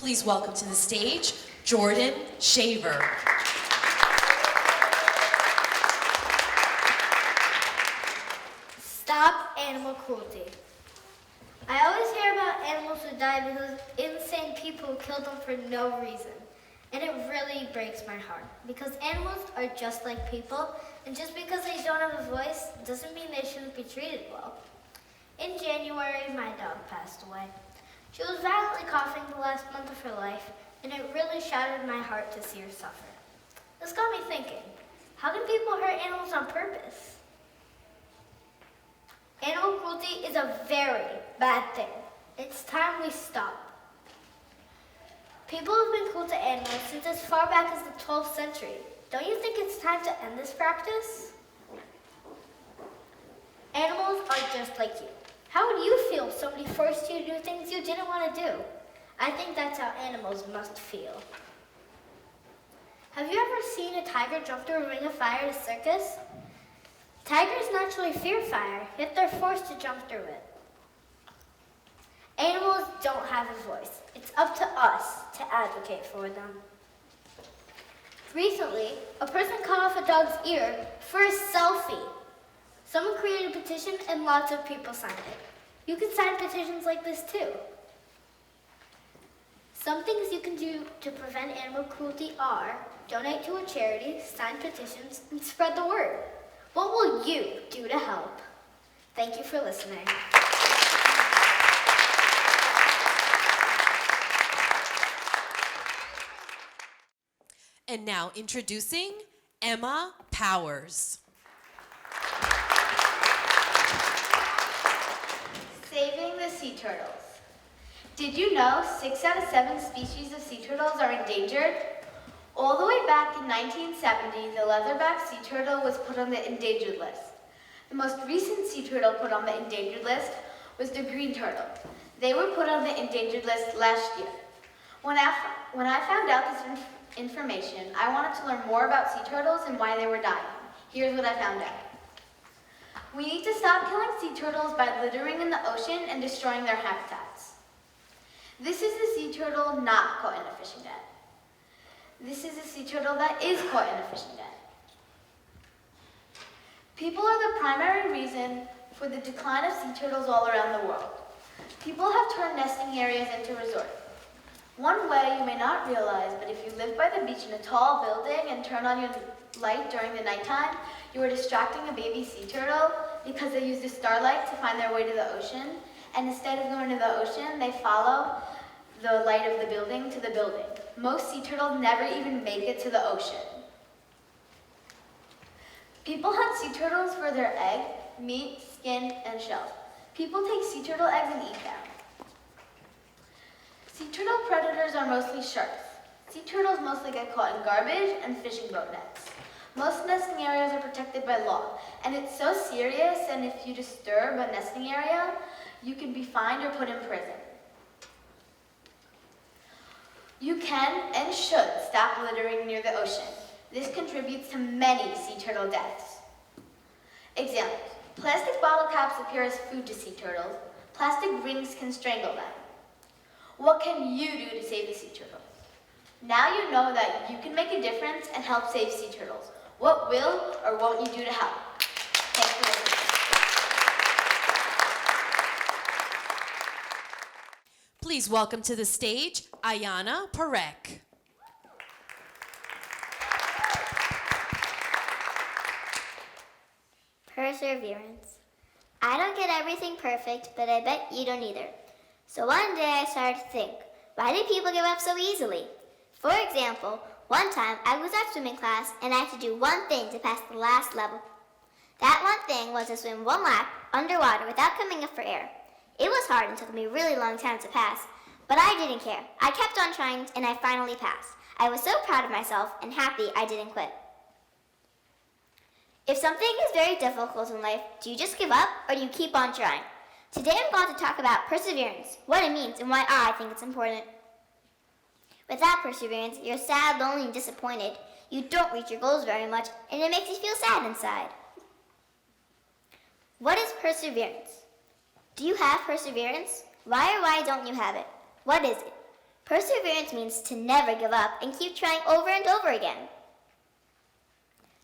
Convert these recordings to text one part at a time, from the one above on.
Please welcome to the stage, Jordan Shaver. Stop animal cruelty. I always hear about animals who die because insane people killed them for no reason. And it really breaks my heart because animals are just like people, and just because they don't have a voice doesn't mean they shouldn't be treated well. In January, my dog passed away. She was violently coughing the last month of her life, and it really shattered my heart to see her suffer. This got me thinking, how can people hurt animals on purpose? Animal cruelty is a very bad thing. It's time we stop. People have been cruel to animals since as far back as the 12th century. Don't you think it's time to end this practice? Animals are just like you. How would you feel if somebody forced you to do things you didn't want to do? I think that's how animals must feel. Have you ever seen a tiger jump through a ring of fire at a circus? Tigers naturally fear fire, yet they're forced to jump through it. Animals don't have a voice. It's up to us to advocate for them. Recently, a person cut off a dog's ear for a selfie. Someone created a petition and lots of people signed it. You can sign petitions like this too. Some things you can do to prevent animal cruelty are donate to a charity, sign petitions, and spread the word. What will you do to help? Thank you for listening. And now introducing Emma Powers. Saving the sea turtles. Did you know 6 out of 7 species of sea turtles are endangered? All the way back in 1970, the leatherback sea turtle was put on the endangered list. The most recent sea turtle put on the endangered list was the green turtle. They were put on the endangered list last year. When I found out this information, I wanted to learn more about sea turtles and why they were dying. Here's what I found out. We need to stop killing sea turtles by littering in the ocean and destroying their habitats. This is a sea turtle not caught in a fishing net. This is a sea turtle that is caught in a fishing net. People are the primary reason for the decline of sea turtles all around the world. People have turned nesting areas into resorts. One way you may not realize, but if you live by the beach in a tall building and turn on your light during the nighttime, you are distracting a baby sea turtle because they use the starlight to find their way to the ocean. And instead of going to the ocean, they follow the light of the building to the building. Most sea turtles never even make it to the ocean. People hunt sea turtles for their egg, meat, skin, and shell. People take sea turtle eggs and eat them. Sea turtle predators are mostly sharks. Sea turtles mostly get caught in garbage and fishing boat nets. Most nesting areas are protected by law, and it's so serious, and if you disturb a nesting area, you can be fined or put in prison. You can and should stop littering near the ocean. This contributes to many sea turtle deaths. Examples: plastic bottle caps appear as food to sea turtles. Plastic rings can strangle them. What can you do to save the sea turtles? Now you know that you can make a difference and help save sea turtles. What will or won't you do to help? Thanks for listening. Please welcome to the stage, Ayana Parek. Perseverance. I don't get everything perfect, but I bet you don't either. So one day I started to think, why do people give up so easily? For example, one time I was at swimming class and I had to do one thing to pass the last level. That one thing was to swim one lap underwater without coming up for air. It was hard and took me a really long time to pass, but I didn't care. I kept on trying and I finally passed. I was so proud of myself and happy I didn't quit. If something is very difficult in life, do you just give up or do you keep on trying? Today I'm going to talk about perseverance, what it means, and why I think it's important. Without perseverance, you're sad, lonely, and disappointed. You don't reach your goals very much, and it makes you feel sad inside. What is perseverance? Do you have perseverance? Why or why don't you have it? What is it? Perseverance means to never give up and keep trying over and over again.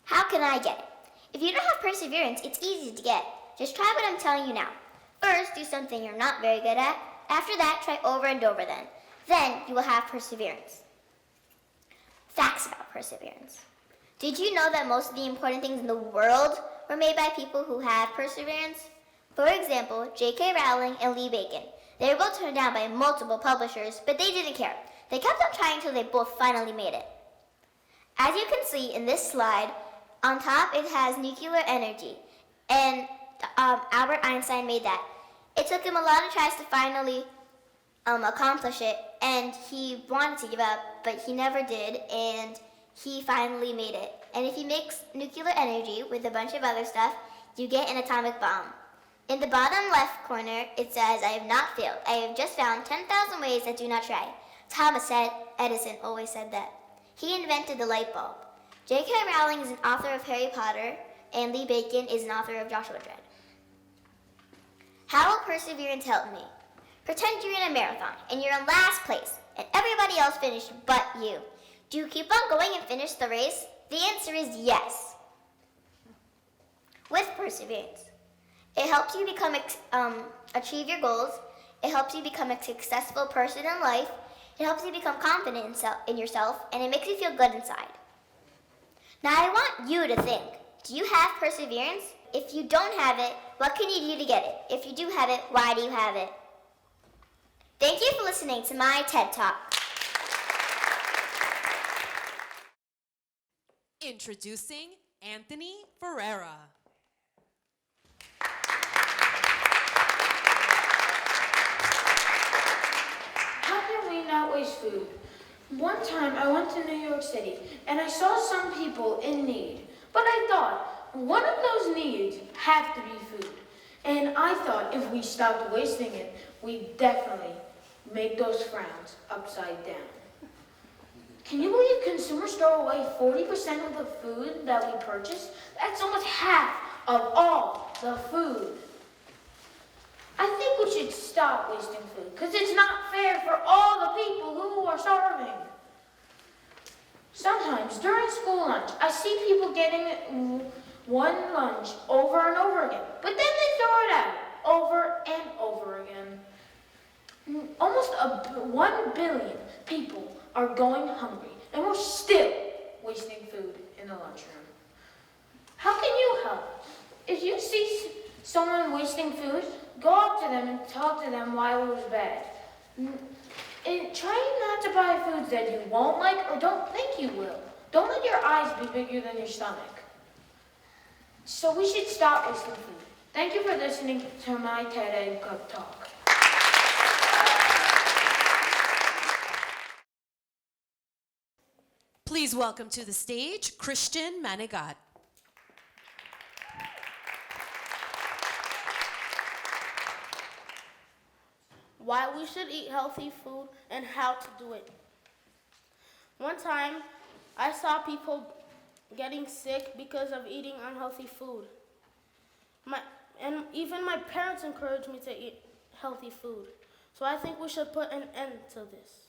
How can I get it? If you don't have perseverance, it's easy to get. Just try what I'm telling you now. First, do something you're not very good at. After that, try over and over then. Then you will have perseverance. Facts about perseverance. Did you know that most of the important things in the world were made by people who had perseverance? For example, J.K. Rowling and Lee Bacon. They were both turned down by multiple publishers, but they didn't care. They kept on trying until they both finally made it. As you can see in this slide, on top it has nuclear energy, and Albert Einstein made that. It took him a lot of tries to finally accomplish it, and he wanted to give up, but he never did, and he finally made it. And if you mix nuclear energy with a bunch of other stuff, you get an atomic bomb. In the bottom left corner, it says, "I have not failed. I have just found 10,000 ways that do not try." Thomas Edison always said that. He invented the light bulb. J.K. Rowling is an author of Harry Potter, and Lee Bacon is an author of Joshua Dredd. How will perseverance help me? Pretend you're in a marathon, and you're in last place, and everybody else finished but you. Do you keep on going and finish the race? The answer is yes. With perseverance, it helps you achieve your goals. It helps you become a successful person in life. It helps you become confident in yourself, and it makes you feel good inside. Now I want you to think, do you have perseverance? If you don't have it, what can you do to get it? If you do have it, why do you have it? Thank you for listening to my TED Talk. Introducing Anthony Ferreira. How can we not waste food? One time I went to New York City and I saw some people in need. But I thought, one of those needs have to be food. And I thought if we stopped wasting it, we'd definitely make those frowns upside down. Can you believe consumers throw away 40% of the food that we purchase? That's almost half of all the food. I think we should stop wasting food because it's not fair for all the people who are starving. Sometimes during school lunch, I see people getting one lunch over and over again, but then they throw it out over and over again. Almost 1 billion people are going hungry, and we're still wasting food in the lunchroom. How can you help? If you see someone wasting food, go up to them and talk to them why it was bad. And try not to buy foods that you won't like or don't think you will. Don't let your eyes be bigger than your stomach. So we should stop wasting food. Thank you for listening to my TEDx Talk. Please welcome to the stage Christian Manigat. Why we should eat healthy food and how to do it. One time, I saw people getting sick because of eating unhealthy food. And even my parents encouraged me to eat healthy food. So I think we should put an end to this.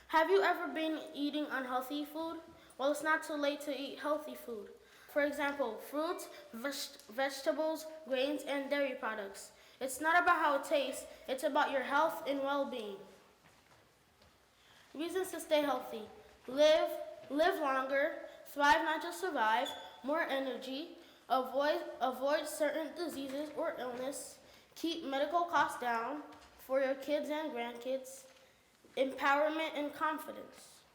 Have you ever been eating unhealthy food? Well, it's not too late to eat healthy food. For example, fruits, vegetables, grains, and dairy products. It's not about how it tastes, it's about your health and well-being. Reasons to stay healthy. Live longer, thrive not just survive, more energy, avoid certain diseases or illness, keep medical costs down for your kids and grandkids, empowerment and confidence.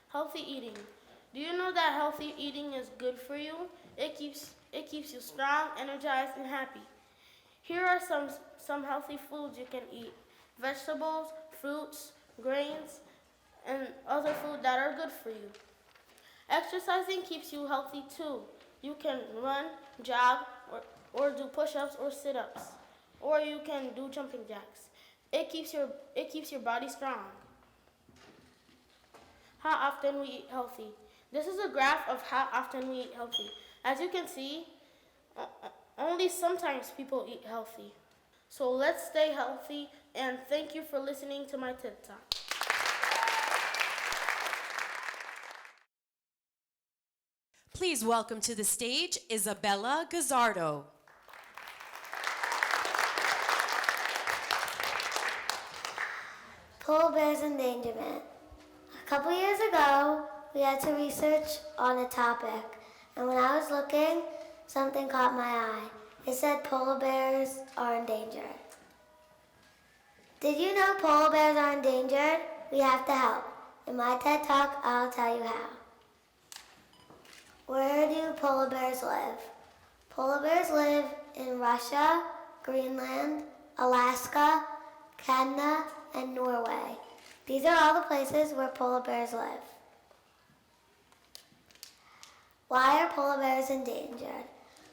Healthy eating. Do you know that healthy eating is good for you? It keeps you strong, energized, and happy. Here are some healthy foods you can eat. Vegetables, fruits, grains, and other food that are good for you. Exercising keeps you healthy too. You can run, jog, or do push-ups or sit-ups. Or you can do jumping jacks. It keeps your body strong. How often we eat healthy. This is a graph of how often we eat healthy. As you can see, only sometimes people eat healthy. So let's stay healthy, and thank you for listening to my TED Talk. Please welcome to the stage Isabella Gazzardo. Polar bears endangerment. A couple years ago, we had to research on a topic, and when I was looking, something caught my eye. It said polar bears are endangered. Did you know polar bears are endangered? We have to help. In my TED Talk, I'll tell you how. Where do polar bears live? Polar bears live in Russia, Greenland, Alaska, Canada, and Norway. These are all the places where polar bears live. Why are polar bears endangered?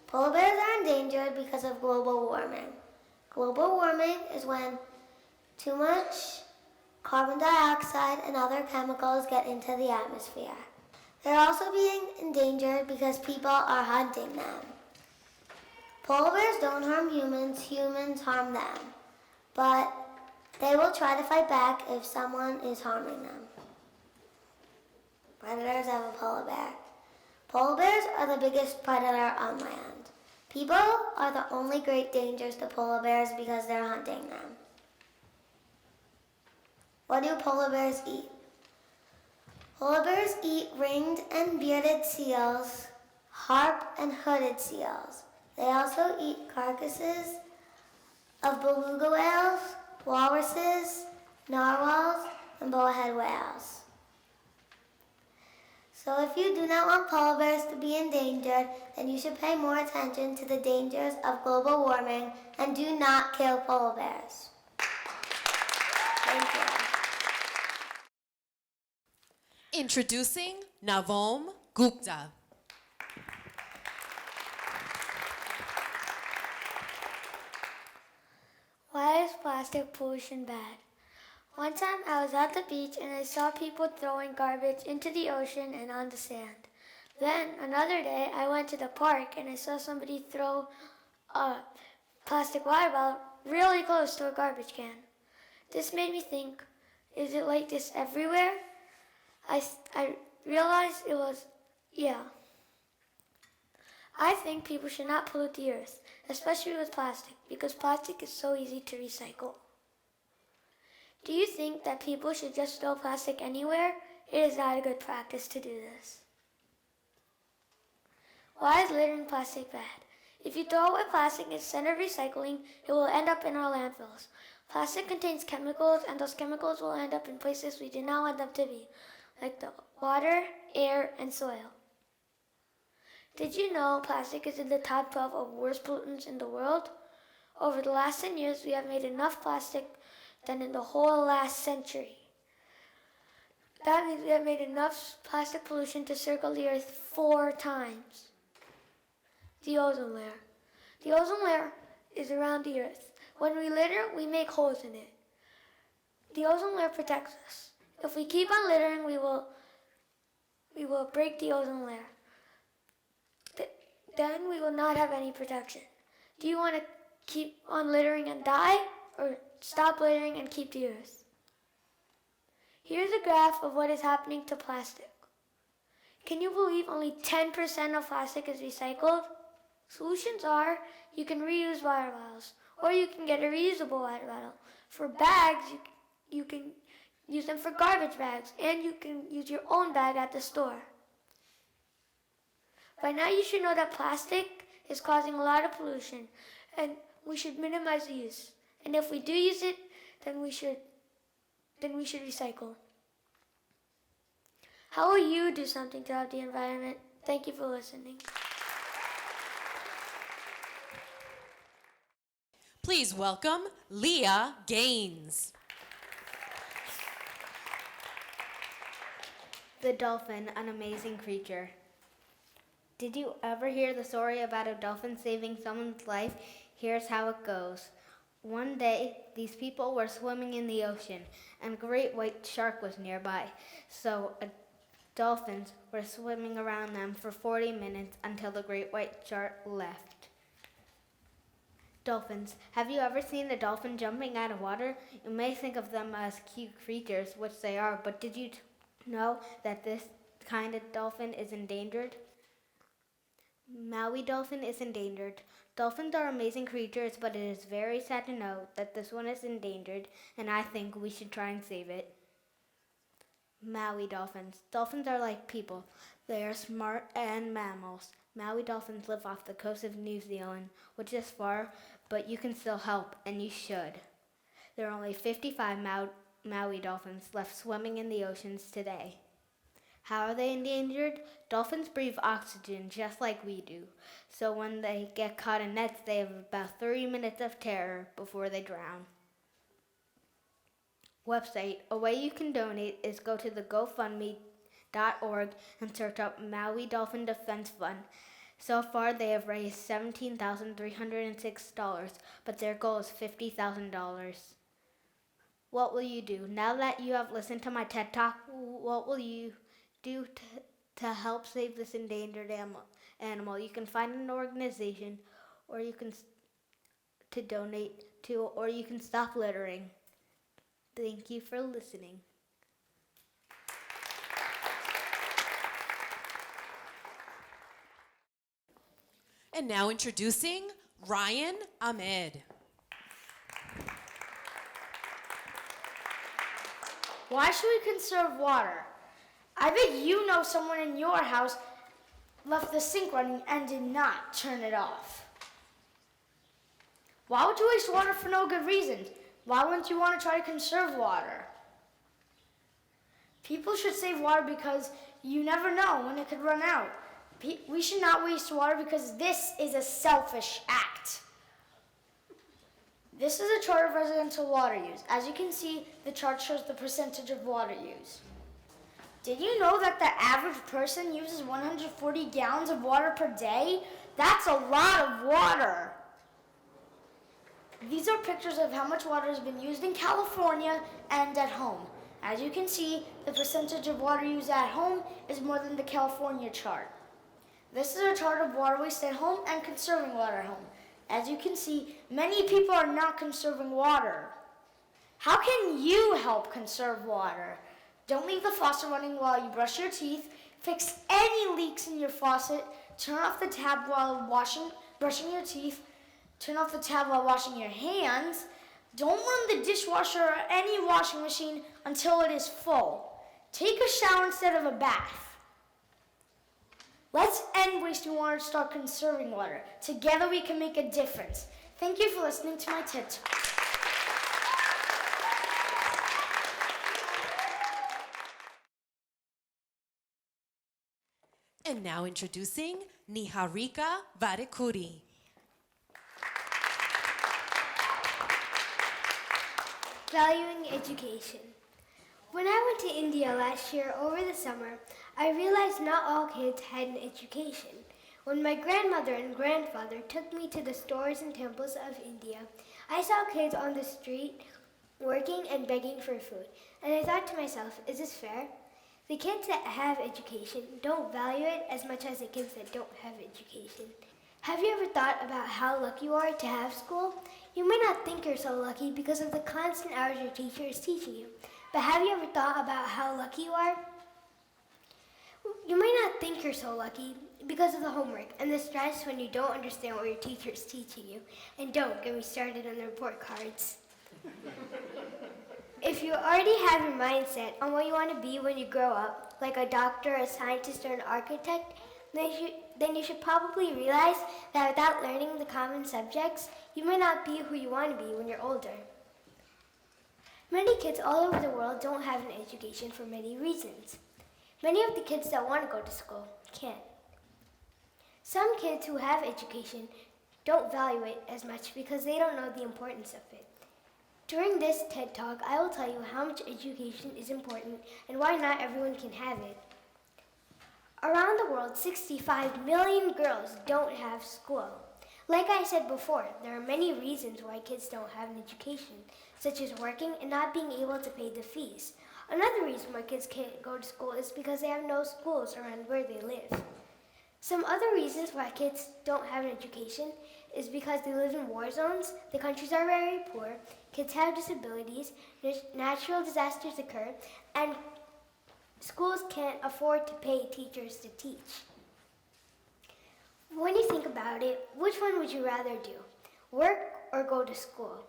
Polar bears are endangered because of global warming. Global warming is when too much carbon dioxide and other chemicals get into the atmosphere. They're also being endangered because people are hunting them. Polar bears don't harm humans, humans harm them. But they will try to fight back if someone is harming them. Predators of a polar bear. Polar bears are the biggest predator on land. People are the only great dangers to polar bears because they're hunting them. What do polar bears eat? Polar bears eat ringed and bearded seals, harp and hooded seals. They also eat carcasses of beluga whales, walruses, narwhals, and bowhead whales. So if you do not want polar bears to be endangered, then you should pay more attention to the dangers of global warming and do not kill polar bears. Thank you. Introducing Navom Gupta. Why is plastic pollution bad? One time I was at the beach and I saw people throwing garbage into the ocean and on the sand. Then another day I went to the park and I saw somebody throw a plastic water bottle really close to a garbage can. This made me think, is it like this everywhere? I realized it was, yeah. I think people should not pollute the earth, especially with plastic, because plastic is so easy to recycle. Do you think that people should just throw plastic anywhere? It is not a good practice to do this. Why is littering plastic bad? If you throw away plastic instead of recycling, it will end up in our landfills. Plastic contains chemicals, and those chemicals will end up in places we do not want them to be, like the water, air, and soil. Did you know plastic is in the top 12 of worst pollutants in the world? Over the last 10 years, we have made enough plastic than in the whole last century. That means we have made enough plastic pollution to circle the earth 4 times. The ozone layer. The ozone layer is around the earth. When we litter, we make holes in it. The ozone layer protects us. If we keep on littering, we will break the ozone layer. Then we will not have any protection. Do you want to keep on littering and die, or stop littering and keep the earth? Here's a graph of what is happening to plastic. Can you believe only 10% of plastic is recycled? Solutions are, you can reuse water bottles, or you can get a reusable water bottle. For bags, you can use them for garbage bags, and you can use your own bag at the store. By now you should know that plastic is causing a lot of pollution, and we should minimize the use. And if we do use it, then we should recycle. How will you do something to help the environment? Thank you for listening. Please welcome Leah Gaines. The dolphin, an amazing creature. Did you ever hear the story about a dolphin saving someone's life? Here's how it goes. One day, these people were swimming in the ocean, and a great white shark was nearby. So dolphins were swimming around them for 40 minutes until the great white shark left. Dolphins. Have you ever seen a dolphin jumping out of water? You may think of them as cute creatures, which they are, but did you know that this kind of dolphin is endangered? Maui dolphin is endangered. Dolphins are amazing creatures, but it is very sad to know that this one is endangered, and I think we should try and save it. Maui dolphins. Dolphins are like people. They are smart and mammals. Maui dolphins live off the coast of New Zealand, which is far, but you can still help, and you should. There are only 55 Maui dolphins left swimming in the oceans today. How are they endangered? Dolphins breathe oxygen just like we do. So when they get caught in nets, they have about 30 minutes of terror before they drown. Website. A way you can donate is go to the GoFundMe.org and search up Maui Dolphin Defense Fund. So far, they have raised $17,306, but their goal is $50,000. What will you do? Now that you have listened to my TED Talk, what will you do to help save this endangered animal? You can find an organization, or you can to donate to, or you can stop littering. Thank you for listening. And now introducing Ryan Ahmed. Why should we conserve water? I bet you know someone in your house left the sink running and did not turn it off. Why would you waste water for no good reason? Why wouldn't you want to try to conserve water? People should save water because you never know when it could run out. We should not waste water because this is a selfish act. This is a chart of residential water use. As you can see, the chart shows the percentage of water use. Did you know that the average person uses 140 gallons of water per day? That's a lot of water. These are pictures of how much water has been used in California and at home. As you can see, the percentage of water used at home is more than the California chart. This is a chart of water waste at home and conserving water at home. As you can see, many people are not conserving water. How can you help conserve water? Don't leave the faucet running while you brush your teeth. Fix any leaks in your faucet. Turn off the tap while brushing your teeth. Turn off the tap while washing your hands. Don't run the dishwasher or any washing machine until it is full. Take a shower instead of a bath. Let's end wasting water and start conserving water. Together we can make a difference. Thank you for listening to my TED Talk. And now introducing Niharika Vadekuri. Valuing education. When I went to India last year over the summer, I realized not all kids had an education. When my grandmother and grandfather took me to the stores and temples of India, I saw kids on the street working and begging for food. And I thought to myself, is this fair? The kids that have education don't value it as much as the kids that don't have education. Have you ever thought about how lucky you are to have school? You may not think you're so lucky because of the constant hours your teacher is teaching you. But have you ever thought about how lucky you are? You may not think you're so lucky because of the homework and the stress when you don't understand what your teacher is teaching you. And don't get me started on the report cards. If you already have your mindset on what you want to be when you grow up, like a doctor, a scientist, or an architect, then you should probably realize that without learning the common subjects, you may not be who you want to be when you're older. Many kids all over the world don't have an education for many reasons. Many of the kids that want to go to school can't. Some kids who have education don't value it as much because they don't know the importance of it. During this TED Talk, I will tell you how much education is important and why not everyone can have it. Around the world, 65 million girls don't have school. Like I said before, there are many reasons why kids don't have an education, such as working and not being able to pay the fees. Another reason why kids can't go to school is because they have no schools around where they live. Some other reasons why kids don't have an education is because they live in war zones, the countries are very poor, kids have disabilities, natural disasters occur, and schools can't afford to pay teachers to teach. When you think about it, which one would you rather do? Work or go to school?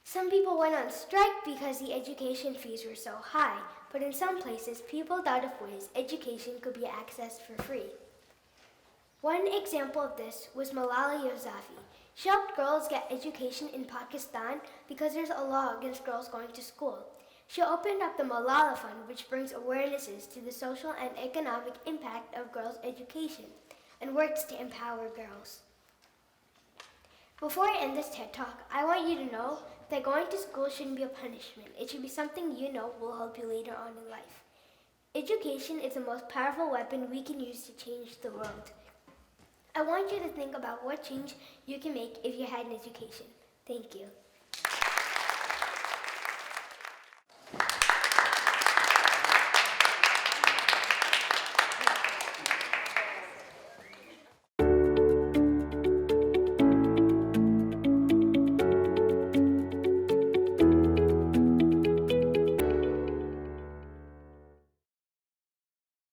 Some people went on strike because the education fees were so high, but in some places, people thought of ways education could be accessed for free. One example of this was Malala Yousafzai. She helped girls get education in Pakistan because there's a law against girls going to school. She opened up the Malala Fund, which brings awarenesses to the social and economic impact of girls' education and works to empower girls. Before I end this TED Talk, I want you to know that going to school shouldn't be a punishment. It should be something you know will help you later on in life. Education is the most powerful weapon we can use to change the world. I want you to think about what change you can make if you had an education. Thank you.